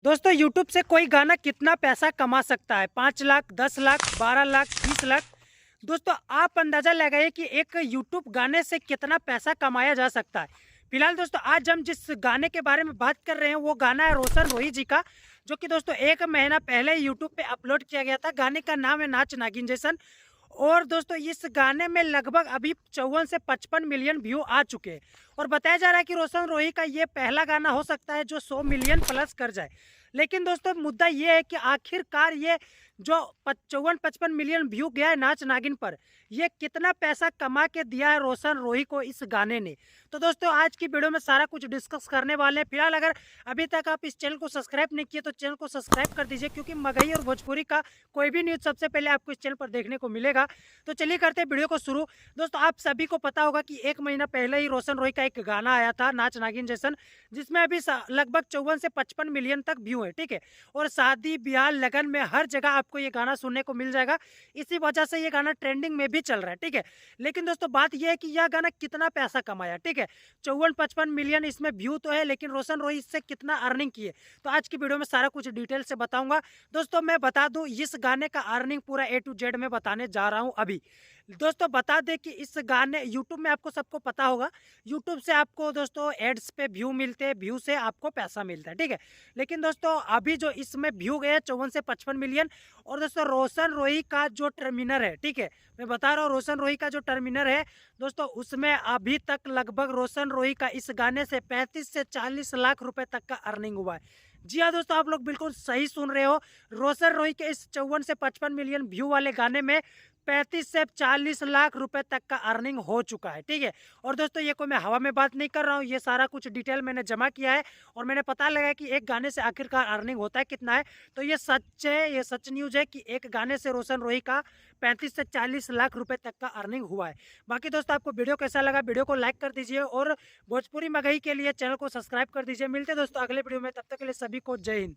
दोस्तों यूट्यूब से कोई गाना कितना पैसा कमा सकता है? 5 लाख, 10 लाख, 12 लाख, 20 लाख। दोस्तों आप अंदाज़ा लगाइए कि एक यूट्यूब गाने से कितना पैसा कमाया जा सकता है। फिलहाल दोस्तों आज हम जिस गाने के बारे में बात कर रहे हैं वो गाना है रोशन रोही जी का, जो कि दोस्तों 1 महीना पहले यूट्यूब पे अपलोड किया गया था। गाने का नाम है नाच नागिन जैसन। और दोस्तों इस गाने में लगभग अभी 54 से 55 मिलियन व्यू आ चुके हैं। और बताया जा रहा है कि रोशन रोही का ये पहला गाना हो सकता है जो 100 मिलियन प्लस कर जाए। लेकिन दोस्तों मुद्दा ये है कि आखिरकार ये जो 54-55 मिलियन व्यू गया है नाच नागिन पर, ये कितना पैसा कमा के दिया है रोशन रोही को इस गाने ने। तो दोस्तों आज की वीडियो में सारा कुछ डिस्कस करने वाले हैं। फिलहाल अगर अभी तक आप इस चैनल को सब्सक्राइब नहीं किए तो चैनल को सब्सक्राइब कर दीजिए, क्योंकि मगही और भोजपुरी का कोई भी न्यूज़ सबसे पहले आपको इस चैनल पर देखने को मिलेगा। तो चलिए करते हैं वीडियो को शुरू। दोस्तों आप सभी को पता होगा कि 1 महीना पहले ही रोशन रोही का एक गाना आया था नाच नागिन जैसन, जिसमें अभी लगभग 54 से 55 मिलियन तक व्यू है, ठीक है। और शादी ब्याह लगन में हर जगह आपको ये गाना सुनने को मिल जाएगा। इसी वजह से ये गाना ट्रेंडिंग में भी चल रहा है, ठीक है। लेकिन दोस्तों बात यह है कि यह गाना कितना पैसा कमाया, ठीक है। 54-55 मिलियन इसमें व्यू तो है, लेकिन रोशन रोही इससे कितना अर्निंग किए तो आज की वीडियो में सारा कुछ डिटेल से बताऊंगा। दोस्तों मैं बता दूं इस गाने का अर्निंग पूरा A to Z में बताने जा रहा हूं अभी। दोस्तों बता दें कि इस गाने यूट्यूब में आपको सबको पता होगा, यूट्यूब से आपको दोस्तों एड्स पे व्यू मिलते हैं, व्यू से आपको पैसा मिलता है, ठीक है। लेकिन दोस्तों अभी जो इसमें व्यू गए 54 से 55 मिलियन। और दोस्तों रोशन रोही का जो टर्मिनल है, ठीक है, मैं बता रहा हूँ रोशन रोही का जो टर्मिनल है दोस्तों, उसमें अभी तक लगभग रोशन रोही का इस गाने से 35 से 40 लाख रुपए तक का अर्निंग हुआ है। जी हाँ दोस्तों, आप लोग बिल्कुल सही सुन रहे हो। रोशन रोही के इस 54 से 55 मिलियन व्यू वाले गाने में 35 से 40 लाख रुपए तक का अर्निंग हो चुका है, ठीक है। और दोस्तों ये कोई मैं हवा में बात नहीं कर रहा हूँ, ये सारा कुछ डिटेल मैंने जमा किया है और मैंने पता लगाया कि एक गाने से आखिरकार अर्निंग होता है कितना है। तो ये सच है, ये सच न्यूज़ है कि एक गाने से रोशन रोही का 35 से 40 लाख रुपए तक का अर्निंग हुआ है। बाकी दोस्तों आपको वीडियो कैसा लगा, वीडियो को लाइक कर दीजिए और भोजपुरी मगही के लिए चैनल को सब्सक्राइब कर दीजिए। मिलते हैं दोस्तों अगले वीडियो में, तब तक के लिए सभी को जय हिंद।